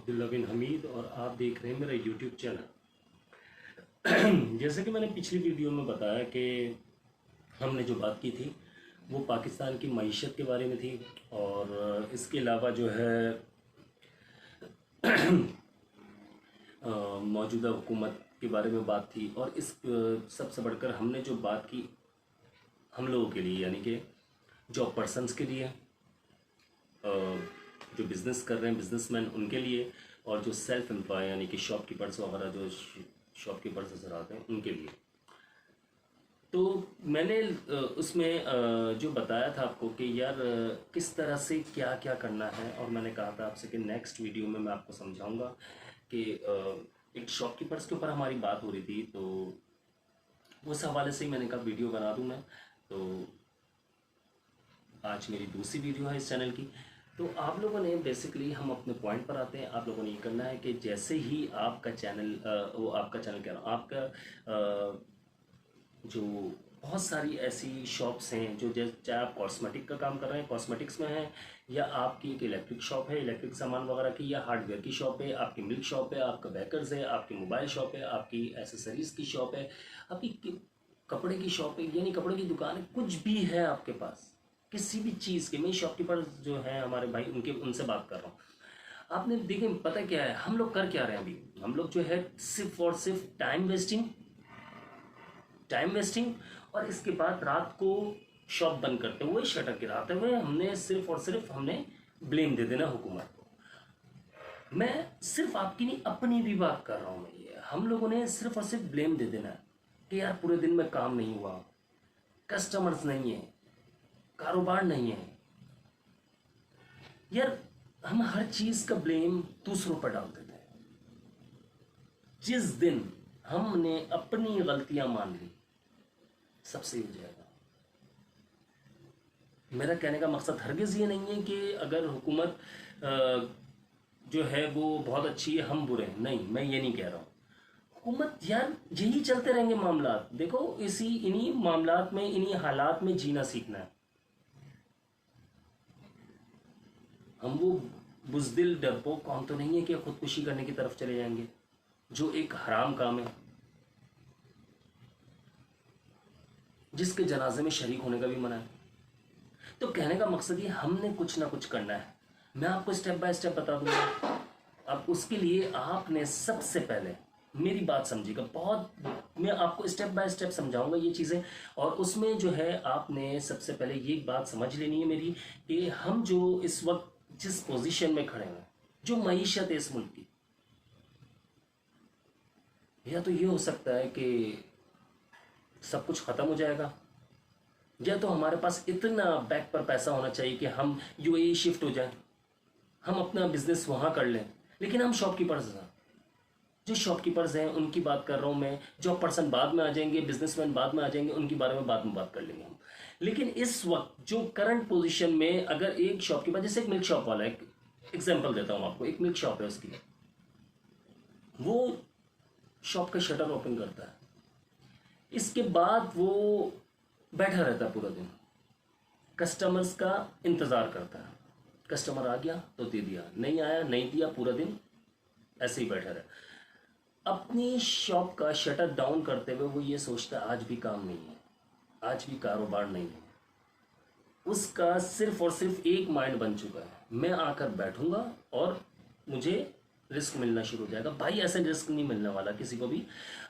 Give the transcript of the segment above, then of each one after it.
अब्दुल्ला बिन हमीद और आप देख रहे हैं मेरा यूट्यूब चैनल। जैसे कि मैंने पिछली वीडियो में बताया कि हमने जो बात की थी वो पाकिस्तान की मईशत के बारे में थी और इसके अलावा जो है मौजूदा हुकूमत के बारे में बात थी और इस सबसे बढ़कर हमने जो बात की हम लोगों के लिए यानी कि जॉब पर्सनस के लिए, जो बिज़नेस कर रहे हैं बिजनेसमैन उनके लिए, और जो सेल्फ एम्प्लॉय यानी कि शॉपकीपर्स वगैरह जो शॉपकीपर्स नजर आते हैं उनके लिए। तो मैंने उसमें जो बताया था आपको कि यार किस तरह से क्या क्या करना है, और मैंने कहा था आपसे कि नेक्स्ट वीडियो में मैं आपको समझाऊंगा कि एक शॉपकीपर्स के ऊपर हमारी बात हो रही थी, तो उस हवाले से ही मैंने कहा वीडियो बना दूं मैं। तो आज मेरी दूसरी वीडियो है इस चैनल की। तो आप लोगों ने बेसिकली, हम अपने पॉइंट पर आते हैं, आप लोगों ने ये करना है कि जैसे ही आपका चैनल आपका चैनल कह रहा हूँ, आपका जो बहुत सारी ऐसी शॉप्स हैं जो चाहे आप कॉस्मेटिक का काम कर रहे हैं, कॉस्मेटिक्स में हैं, या आपकी एक इलेक्ट्रिक शॉप है, इलेक्ट्रिक सामान वगैरह की, या हार्डवेयर की शॉप है, आपकी मिल्क शॉप है, आपका बेकर्स है, आपकी मोबाइल शॉप है, आपकी एसेसरीज़ की शॉप है, आपकी कपड़े की शॉप है, यानी कपड़े की दुकान है, कुछ भी है आपके पास, किसी भी चीज़ के, मैं शॉपकीपर जो है हमारे भाई उनसे बात कर रहा हूँ। आपने देखिए पता क्या है, हम लोग कर क्या रहे हैं अभी, हम लोग जो है सिर्फ और सिर्फ टाइम वेस्टिंग और इसके बाद रात को शॉप बंद करते हुए, शटर गिराते हुए हमने सिर्फ और सिर्फ ब्लेम दे देना हुकूमत को। मैं सिर्फ आपकी नहीं अपनी भी बात कर रहा हूँ मैं, ये हम लोगों ने सिर्फ और सिर्फ ब्लेम दे देना कि यार पूरे दिन में काम नहीं हुआ, कस्टमर्स नहीं है, कारोबार नहीं है। यार हम हर चीज का ब्लेम दूसरों पर डाल देते हैं। जिस दिन हमने अपनी गलतियां मान ली, सब सही हो जाएगा। मेरा कहने का मकसद हरगिज ये नहीं है कि अगर हुकूमत जो है वो बहुत अच्छी है, हम बुरे हैं, नहीं, मैं ये नहीं कह रहा हूँ। हुकूमत, यार यही चलते रहेंगे मामलात, देखो इन्हीं मामलात में, इन्हीं हालात में जीना सीखना है। हम वो बुज़दिल डरपोक कौन तो नहीं है कि खुदकुशी करने की तरफ चले जाएंगे, जो एक हराम काम है, जिसके जनाजे में शरीक होने का भी मना है। तो कहने का मकसद ये, हमने कुछ ना कुछ करना है। मैं आपको स्टेप बाय स्टेप बता दूंगा। अब उसके लिए आपने सबसे पहले मेरी बात समझिएगा, मैं आपको स्टेप बाय स्टेप समझाऊंगा ये चीज़ें, और उसमें जो है आपने सबसे पहले ये बात समझ लेनी है मेरी कि हम जो इस वक्त जिस पोजीशन में खड़े हैं, जो मईशत है इस मुल्क की, या तो ये हो सकता है कि सब कुछ ख़त्म हो जाएगा, या तो हमारे पास इतना बैक पर पैसा होना चाहिए कि हम यूएई शिफ्ट हो जाएं, हम अपना बिजनेस वहाँ कर लें। लेकिन हम शॉपकीपर्स हैं, जो शॉपकीपर्स हैं उनकी बात कर रहा हूँ मैं, जॉब पर्सन बाद में आ जाएंगे, बिजनेसमैन बाद में आ जाएंगे, उनके बारे में बाद में बात कर लेंगे हम। लेकिन इस वक्त जो करंट पोजीशन में, अगर एक शॉपकीपर, जैसे एक मिल्क शॉप वाला, एक एग्जांपल देता हूँ आपको, एक मिल्क शॉप है उसकी, वो शॉप का शटर ओपन करता है, इसके बाद वो बैठा रहता है पूरा दिन, कस्टमर्स का इंतज़ार करता है। कस्टमर आ गया तो दे दिया, नहीं आया नहीं दिया, पूरा दिन ऐसे ही बैठा रहा। अपनी शॉप का शटर डाउन करते हुए वो ये सोचता है आज भी काम नहीं है, आज भी कारोबार नहीं है। उसका सिर्फ और सिर्फ एक माइंड बन चुका है, मैं आकर बैठूंगा और मुझे रिस्क मिलना शुरू हो जाएगा। भाई ऐसा रिस्क नहीं मिलने वाला किसी को भी।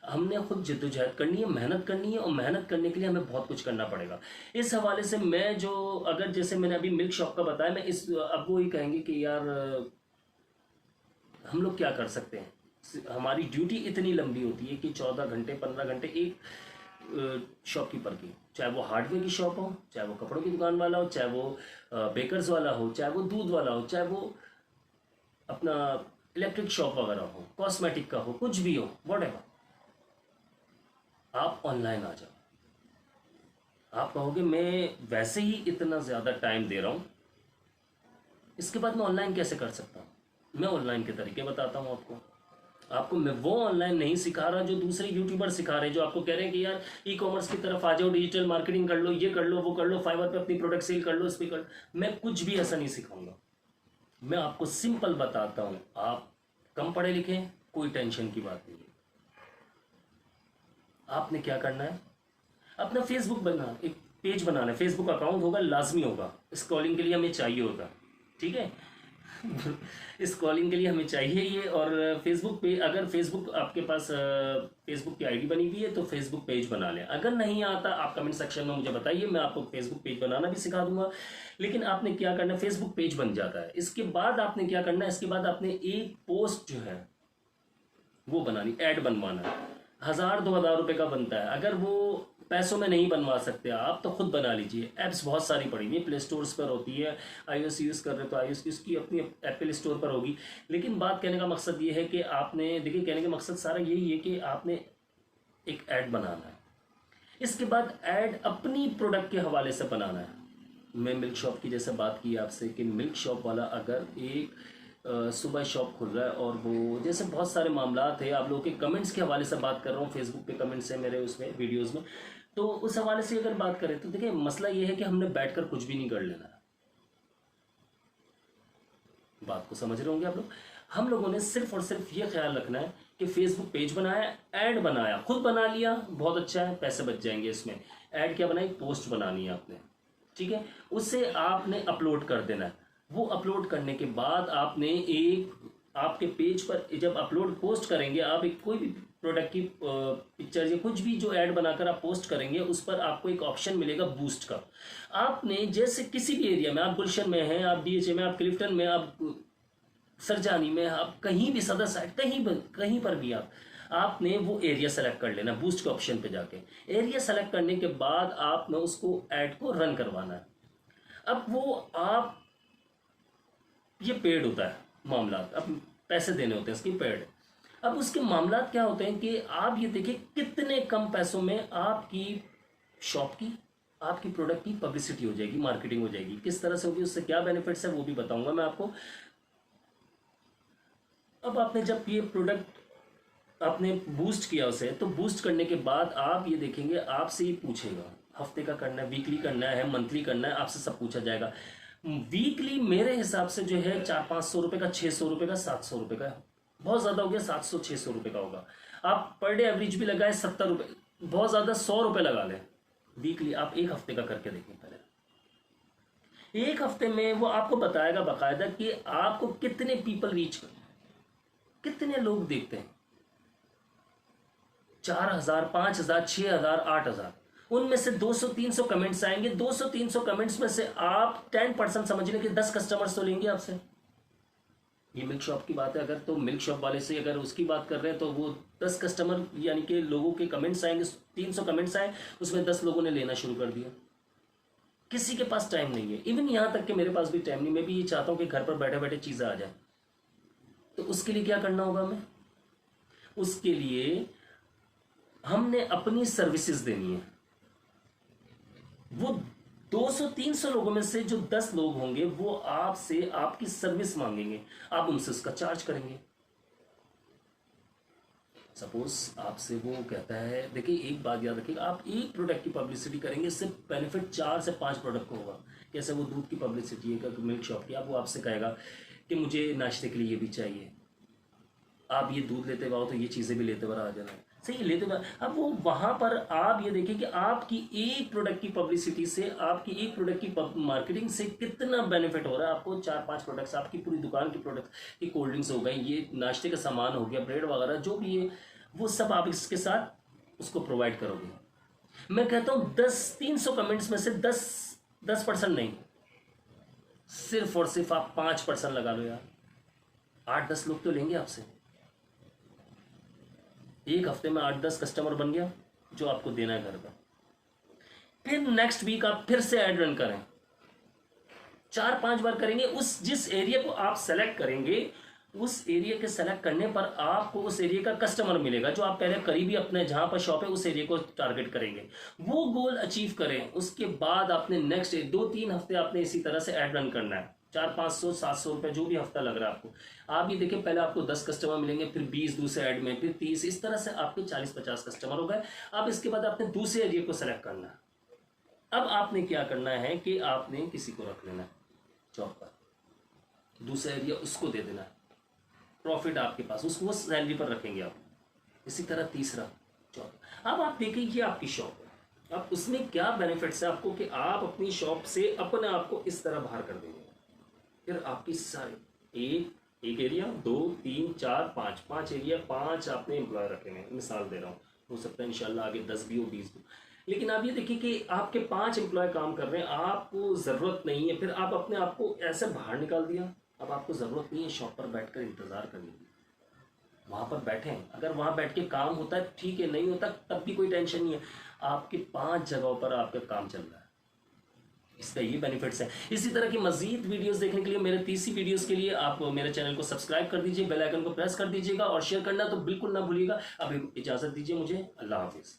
हमने खुद जद्दोजहद करनी है, मेहनत करनी है, और मेहनत करने के लिए हमें बहुत कुछ करना पड़ेगा। इस हवाले से मैं जो, अगर जैसे मैंने अभी मिल्क शॉप का बताया, मैं अब वो ये कहेंगे कि यार हम लोग क्या कर सकते हैं। हमारी ड्यूटी इतनी लंबी होती है कि 14 घंटे 15 घंटे एक शॉपकीपर की, चाहे वो हार्डवेयर की शॉप हो, चाहे वो कपड़ों की दुकान वाला हो, चाहे वो बेकर्स वाला हो, चाहे वो दूध वाला हो, चाहे वो अपना इलेक्ट्रिक शॉप वगैरह हो, कॉस्मेटिक का हो, कुछ भी हो, व्हाटएवर। आप ऑनलाइन आ जाओ। आप कहोगे मैं वैसे ही इतना ज़्यादा टाइम दे रहा हूँ, इसके बाद मैं ऑनलाइन कैसे कर सकता हूँ। मैं ऑनलाइन के तरीके बताता हूँ आपको मैं वो ऑनलाइन नहीं सिखा रहा जो दूसरे यूट्यूबर सिखा रहे हैं, जो आपको कह रहे हैं कि यार ई कॉमर्स की तरफ आ जाओ, डिजिटल मार्केटिंग कर लो, ये कर लो, वो कर लो, फाइवर पे अपनी प्रोडक्ट सेल कर लो, इस पर कर लो। मैं कुछ भी ऐसा नहीं सिखाऊंगा। मैं आपको सिंपल बताता हूँ, आप कम पढ़े लिखे, कोई टेंशन की बात नहीं है। आपने क्या करना है, अपना फेसबुक बना, एक पेज बनाना है, फेसबुक अकाउंट होगा, लाजमी होगा, स्क्रॉलिंग के लिए हमें चाहिए होगा, ठीक है। स्क्रॉलिंग के लिए हमें चाहिए ये। और फेसबुक पे, अगर फेसबुक आपके पास फेसबुक की आईडी बनी हुई है तो फेसबुक पेज बना लें। अगर नहीं आता आप कमेंट सेक्शन में मुझे बताइए, मैं आपको फेसबुक पेज बनाना भी सिखा दूंगा। लेकिन आपने क्या करना है, फेसबुक पेज बन जाता है, इसके बाद आपने क्या करना है, इसके बाद आपने एक पोस्ट जो है वो बनानी, ऐड बनवाना है। 1000-2000 रुपये का बनता है। अगर वो पैसों में नहीं बनवा सकते आप तो खुद बना लीजिए। ऐप्स बहुत सारी पड़ी हुई है, प्ले स्टोर्स पर होती है। iOS यूज़ कर रहे हो तो iOS की उसकी अपनी एप्पल स्टोर पर होगी। लेकिन बात कहने का मकसद ये है कि आपने, देखिए कहने का मकसद सारा यही है कि आपने एक ऐड बनाना है। इसके बाद ऐड अपनी प्रोडक्ट के हवाले से बनाना है। मैं मिल्क शॉप की जैसे बात की आपसे कि मिल्क शॉप वाला अगर एक सुबह शॉप खुल रहा है और वो जैसे बहुत सारे मामला थे, आप लोगों के कमेंट्स के हवाले से बात कर रहा हूँ, फेसबुक पे कमेंट्स है मेरे उसमें वीडियोस में, तो उस हवाले से अगर बात करें तो देखिए मसला ये है कि हमने बैठकर कुछ भी नहीं कर लेना है। बात को समझ रहे होंगे आप लोग। हम लोगों ने सिर्फ और सिर्फ ये ख्याल रखना है कि फेसबुक पेज बनाया, ऐड बनाया, खुद बना लिया, बहुत अच्छा है, पैसे बच जाएंगे इसमें। ऐड क्या बनाई, पोस्ट बनानी है आपने, ठीक है। उससे आपने अपलोड कर देना है। वो अपलोड करने के बाद आपने एक, आपके पेज पर जब अपलोड पोस्ट करेंगे आप, एक कोई भी प्रोडक्ट की पिक्चर या कुछ भी जो ऐड बनाकर आप पोस्ट करेंगे, उस पर आपको एक ऑप्शन मिलेगा बूस्ट का। आपने जैसे किसी भी एरिया में, आप गुलशन में हैं, आप DHA में, आप क्लिफ्टन में, आप सरजानी में, आप कहीं भी, सदर साइड, कहीं पर भी आपने वो एरिया सेलेक्ट कर लेना, बूस्ट के ऑप्शन पे जाके। एरिया सेलेक्ट करने के बाद आपने उसको ऐड को रन करवाना है। अब वो आप, ये पेड होता है मामला, अब पैसे देने होते हैं, इसकी पेड। अब उसके मामला क्या होते हैं कि आप ये देखिए कितने कम पैसों में आपकी शॉप की, आपकी प्रोडक्ट की पब्लिसिटी हो जाएगी, मार्केटिंग हो जाएगी। किस तरह से होगी, उससे क्या बेनिफिट्स है वो भी बताऊंगा मैं आपको। अब आपने जब ये प्रोडक्ट आपने बूस्ट किया उसे, तो बूस्ट करने के बाद आप ये देखेंगे, आपसे ये पूछेगा हफ्ते का करना है, वीकली करना है, मंथली करना है, आपसे सब पूछा जाएगा। वीकली मेरे हिसाब से जो है 400-500 रुपये का, 600 रुपये का, 700 रुपये का, बहुत ज़्यादा हो गया, 700-600 रुपये का होगा। आप पर डे एवरेज भी लगाए 70 रुपये, बहुत ज़्यादा 100 रुपये लगा लें वीकली। आप एक हफ्ते का करके देखें पहले। एक हफ्ते में वो आपको बताएगा बाकायदा कि आपको कितने पीपल रीच कर, कितने लोग देखते हैं। 4000, 5000, 6000, 8000, उनमें से 200-300 कमेंट्स आएंगे। 200-300 कमेंट्स में से आप 10% समझ लें कि 10 कस्टमर्स तो लेंगे आपसे। ये मिल्क शॉप की बात है अगर, तो मिल्क शॉप वाले से अगर उसकी बात कर रहे हैं तो वो 10 कस्टमर यानी कि लोगों के कमेंट्स आएंगे। 300 कमेंट्स आए, उसमें 10 लोगों ने लेना शुरू कर दिया। किसी के पास टाइम नहीं है, इवन यहाँ तक कि मेरे पास भी टाइम नहीं। मैं भी ये चाहता हूँ कि घर पर बैठे बैठे चीज़ें आ जाए। तो उसके लिए क्या करना होगा हमें, उसके लिए हमने अपनी सर्विसेज देनी है। वो 200-300 लोगों में से जो 10 लोग होंगे वो आपसे आपकी सर्विस मांगेंगे, आप उनसे उसका चार्ज करेंगे। सपोज आपसे वो कहता है, देखिए एक बात याद रखिएगा, आप एक प्रोडक्ट की पब्लिसिटी करेंगे, इससे बेनिफिट 4 से 5 प्रोडक्ट को होगा। जैसे वो दूध की पब्लिसिटी है मिल्क शॉप की, अब वो आपसे कहेगा कि मुझे नाश्ते के लिए ये भी चाहिए, आप ये दूध लेते हुए आओ तो ये चीज़ें भी लेते हुए आ जाना, सही लेते हुए। अब वो वहाँ पर आप ये देखिए कि आपकी एक प्रोडक्ट की पब्लिसिटी से, आपकी एक प्रोडक्ट की मार्केटिंग से कितना बेनिफिट हो रहा है आपको। 4-5 प्रोडक्ट्स, आपकी पूरी दुकान की प्रोडक्ट की, कोल्ड ड्रिंक्स हो गई, ये नाश्ते का सामान हो गया, ब्रेड वगैरह जो भी है, वो सब आप इसके साथ उसको प्रोवाइड करोगे। मैं कहता हूँ 300 कमेंट्स में से 10% नहीं, सिर्फ और सिर्फ आप 5% लगा लो यार, 8-10 लोग तो लेंगे आपसे। एक हफ्ते में 8-10 कस्टमर बन गया जो आपको देना है घर पर। फिर नेक्स्ट वीक आप फिर से ऐड रन करें, 4-5 बार करेंगे। उस जिस एरिया को आप सेलेक्ट करेंगे, उस एरिया के सेलेक्ट करने पर आपको उस एरिया का कस्टमर मिलेगा जो आप पहले करीबी अपने जहां पर शॉप है उस एरिया को टारगेट करेंगे। वो गोल अचीव करें, उसके बाद आपने नेक्स्ट 2-3 हफ्ते आपने इसी तरह से ऐड रन करना है। 400-500-700 रुपये जो भी हफ्ता लग रहा है आपको। आप ये देखिए पहले आपको 10 कस्टमर मिलेंगे, फिर 20 दूसरे ऐड में, फिर 30, इस तरह से आपके 40-50 कस्टमर हो गए। अब इसके बाद आपने दूसरे एरिया को सेलेक्ट करना है। अब आपने क्या करना है कि आपने किसी को रख लेना है जॉब पर, दूसरा एरिया उसको दे देना है। प्रॉफिट आपके पास, उसको वो सैलरी पर रखेंगे आप। इसी तरह तीसरा, चौथा, अब आप देखिए ये आपकी शॉप है, अब उसमें क्या बेनिफिट्स है आपको कि आप अपनी शॉप से अपने आप को इस तरह बाहर कर देंगे। फिर आपकी सारी एक एरिया, 2 3 4 5 एरिया, 5 आपने एम्प्लॉय रखे हैं, मिसाल दे रहा हूँ, हो सकता है इंशाल्लाह आगे 10 भी हो, 20 भी। लेकिन आप ये देखिए कि आपके 5 एम्प्लॉय काम कर रहे हैं, आपको ज़रूरत नहीं है, फिर आप अपने आप को ऐसे बाहर निकाल दिया। अब आपको ज़रूरत नहीं है शॉप पर बैठकर इंतज़ार करने की, वहाँ पर बैठें, अगर वहाँ बैठ के काम होता है ठीक है, नहीं होता तब भी कोई टेंशन नहीं है, आपके 5 जगहों पर आपका काम चल रहा है। इसका ये बेनिफिट्स है। इसी तरह की मजीद वीडियोस देखने के लिए, मेरे तीसरी वीडियोस के लिए आप मेरे चैनल को सब्सक्राइब कर दीजिए, बेल आइकन को प्रेस कर दीजिएगा और शेयर करना तो बिल्कुल ना भूलिएगा। अब इजाज़त दीजिए मुझे, अल्लाह हाफिज़।